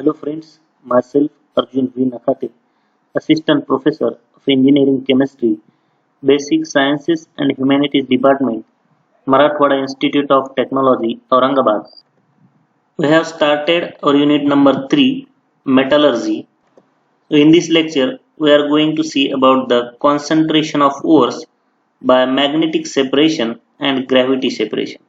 Hello friends, myself Arjun V. Nakate, Assistant Professor of Engineering Chemistry, Basic Sciences and Humanities Department, Marathwada Institute of Technology, Aurangabad. We have started our unit number 3, Metallurgy. In this lecture, we are going to see about the concentration of ores by magnetic separation and gravity separation.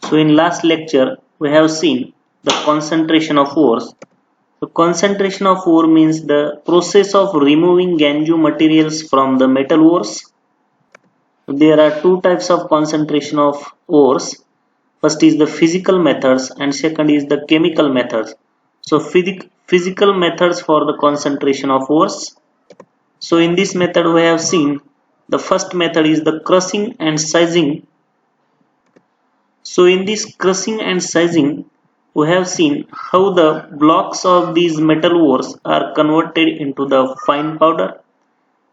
So in last lecture, we have seen the concentration of ores. So concentration of ore means the process of removing Ganju materials from the metal ores. There are two types of concentration of ores. First is the physical methods and second is the chemical methods. So physical methods for the concentration of ores. So in this method we have seen the first method is the crushing and sizing. So in this crushing and sizing, we have seen how the blocks of these metal ores are converted into the fine powder.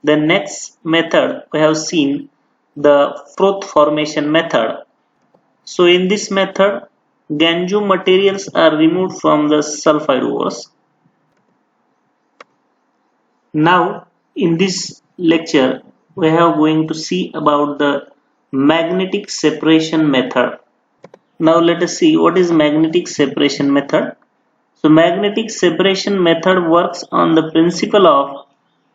The next method we have seen the froth formation method. So in this method, Ganju materials are removed from the sulfide ores. Now in this lecture, we are going to see about the magnetic separation method. Now let us see what is magnetic separation method. So magnetic separation method works on the principle of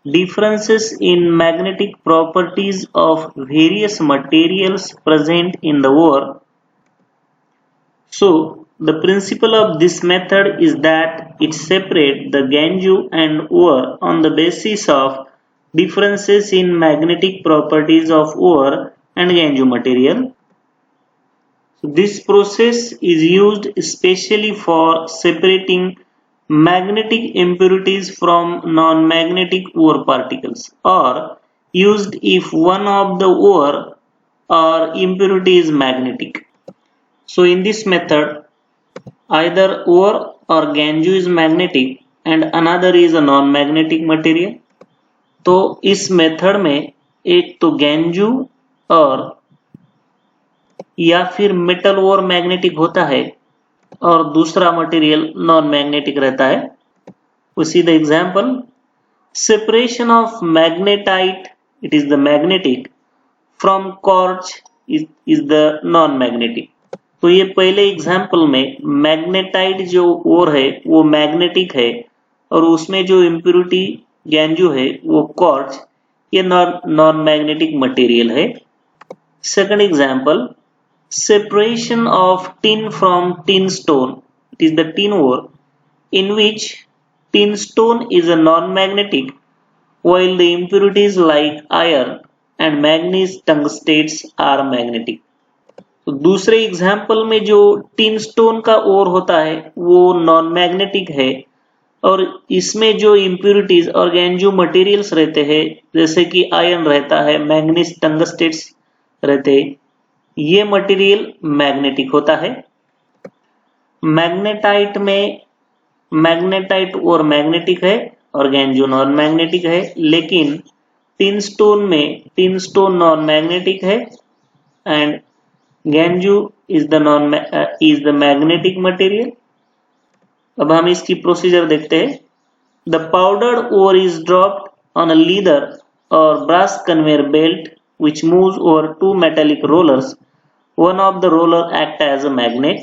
differences in magnetic properties of various materials present in the ore. So the principle of this method is that it separates the Ganju and ore on the basis of differences in magnetic properties of ore and Ganju material. This process is used especially for separating magnetic impurities from non-magnetic ore particles, or used if one of the ore or impurity is magnetic. So in this method, either ore or Ganju is magnetic and another is a non-magnetic material. तो इस method में एक तो Ganju और या फिर metal और magnetic होता है और दूसरा मटेरियल नॉन मैग्नेटिक रहता है. We see the example. Separation of magnetite, it is the magnetic, from quartz is the non-magnetic. तो ये पहले एग्जाम्पल में मैग्नेटाइट जो ओर है वो मैग्नेटिक है और उसमें जो इम्प्योरिटी गैंजू है वो क्वार्ट्ज, ये नॉन मैग्नेटिक मटेरियल है. Second example, separation of tin from tin stone, it is the tin ore, in which tin stone is a non-magnetic while the impurities like iron and manganese tungstates are magnetic. तो दूसरे example में जो tin stone का ओर होता है वो non magnetic है और इसमें जो इम्प्यूरिटीज और गैंजू मटेरियल्स रहते हैं जैसे कि आयरन रहता है, मैंगनीज टंगस्टेट्स रहते हैं, ये मटेरियल मैग्नेटिक होता है. मैग्नेटाइट में मैग्नेटाइट और मैग्नेटिक है और गैंजू नॉन मैग्नेटिक है, लेकिन टिन स्टोन में टिन स्टोन नॉन मैग्नेटिक है and gangue is the magnetic material. अब हम इसकी प्रोसीजर देखते हैं. The powdered ore is dropped on a leather or brass conveyor belt which moves over two metallic rollers. One of the roller act as a magnet.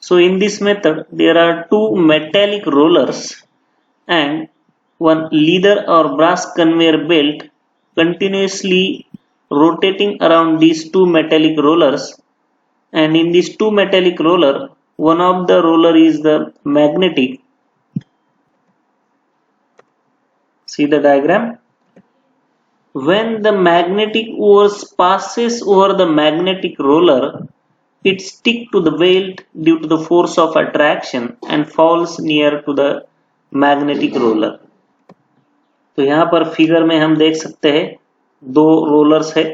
So in this method there are two metallic rollers and one leather or brass conveyor belt continuously rotating around these two metallic rollers, and in these two metallic roller one of the roller is the magnetic. See the diagram. When the magnetic ore passes over the magnetic roller, it sticks to the belt due to the force of attraction and falls near to the magnetic roller. तो यहाँ पर figure में हम देख सकते हैं दो rollers है,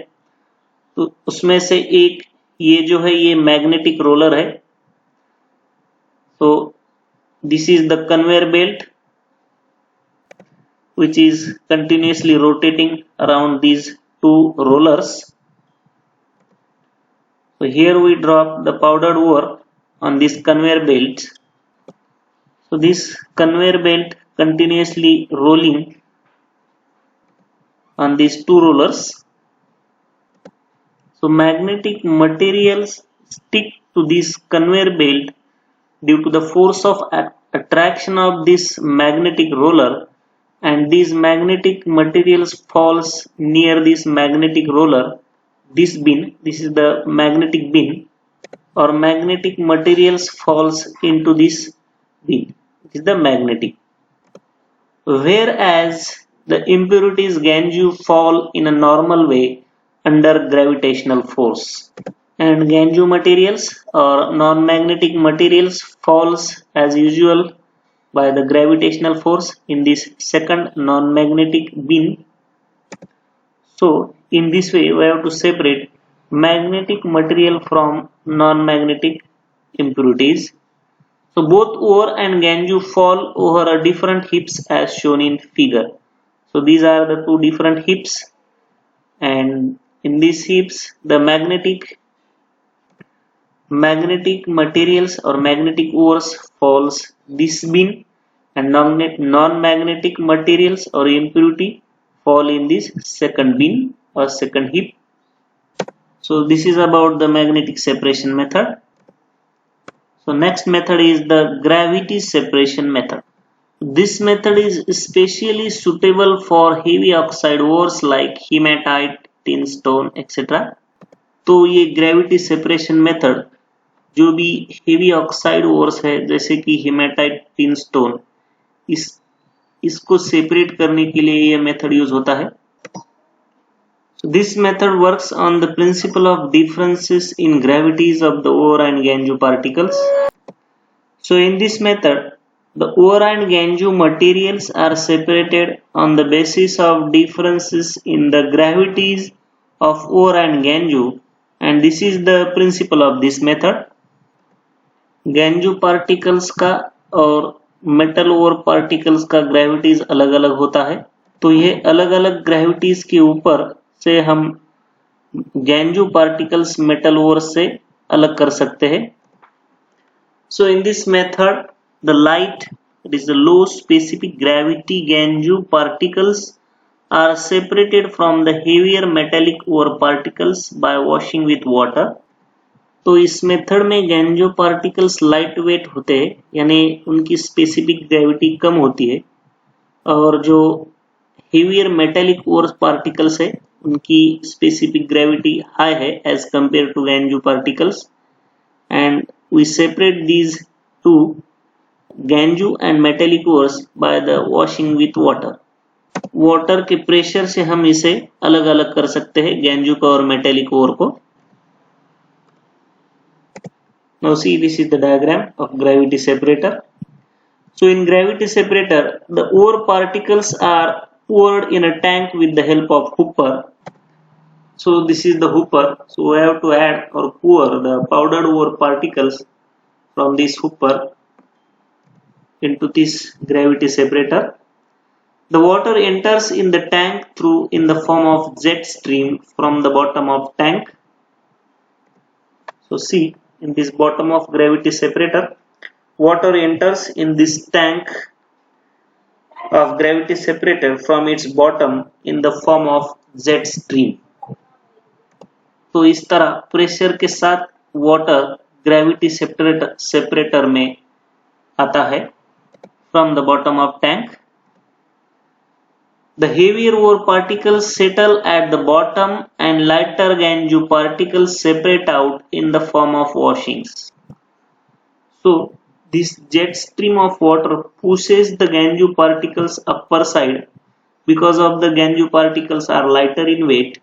तो उसमें से एक ये जो है ये मैग्नेटिक रोलर है. तो this is the conveyor belt which is continuously rotating around these two rollers. तो here we drop the powdered ore on this conveyor belt. So this conveyor belt continuously rolling on these two rollers. So magnetic materials stick to this conveyor belt due to the force of attraction of this magnetic roller, and these magnetic materials falls near this magnetic roller. This bin, this is the magnetic bin, or magnetic materials falls into this bin. This is the magnetic. Whereas the impurities Ganju fall in a normal way under gravitational force, and Ganju materials or non-magnetic materials falls as usual by the gravitational force in this second non-magnetic bin. So in this way we have to separate magnetic material from non-magnetic impurities. So both ore and Ganju fall over a different heaps as shown in figure. So these are the two different heaps, and in these heaps the magnetic materials or magnetic ores falls this bin, and non-magnetic materials or impurity fall in this second bin or second heap. So this is about the magnetic separation method. So next method is the gravity separation method. This method is especially suitable for heavy oxide ores like hematite, tin stone, etc. तो ये gravity separation method जो भी heavy oxide ores है जैसे कि haematite, tin stone, इसको separate करने के लिए ये मेथड यूज होता है. So this method works on the principle of differences in gravities of the ore and Ganju particles. So in this method, the ore and Ganju materials are separated on the basis of differences in the gravities of ore and Ganju, and this is the principle of this method. Ganju particles का और metal ओर particles का gravities अलग अलग होता है, तो ये अलग अलग ग्रेविटीज के ऊपर से हम Ganju particles metal ore से अलग कर सकते हैं. So in this method, the light, it is the low specific gravity Ganju particles are separated from the heavier metallic ore particles by washing with water. तो इस मेथड में Ganju particles light weight होते हैं, यानी उनकी specific gravity कम होती है, और जो हेवियर मेटेलिक ओर पार्टिकल्स है उनकी स्पेसिफिक ग्रेविटी हाई है as compare to Ganju particles, and we separate these two Ganju and metallic ores by the washing with water. Water के प्रेशर से हम इसे अलग अलग कर सकते हैं Ganju का और मेटेलिक ओर को. Now see, this is the diagram of gravity separator. So in gravity separator, the ore particles are poured in a tank with the help of hooper. So this is the hooper. So we have to add or pour the powdered ore particles from this hooper into this gravity separator. The water enters in the tank through in the form of jet stream from the bottom of tank. So see, in this bottom of gravity separator, water enters in this tank of gravity separator from its bottom in the form of jet stream. तो इस तरह pressure के साथ water gravity separator में आता है from the bottom of tank. The heavier ore particles settle at the bottom and lighter Ganju particles separate out in the form of washings. So this jet stream of water pushes the Ganju particles upper side because of the Ganju particles are lighter in weight.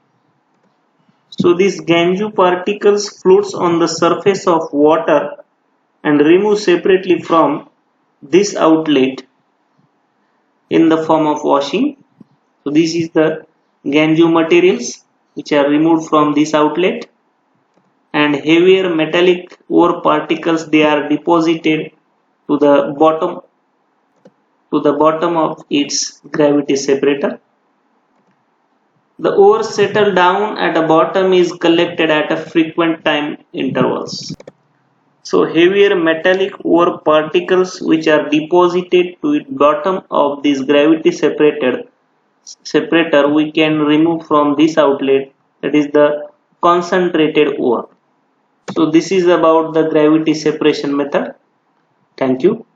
So these Ganju particles floats on the surface of water and remove separately from this outlet in the form of washing. So this is the Ganju materials which are removed from this outlet, and heavier metallic ore particles, they are deposited to the bottom of its gravity separator. The ore settled down at the bottom is collected at a frequent time intervals. So heavier metallic ore particles which are deposited to the bottom of this gravity separator we can remove from this outlet, that is the concentrated ore. So this is about the gravity separation method. Thank you.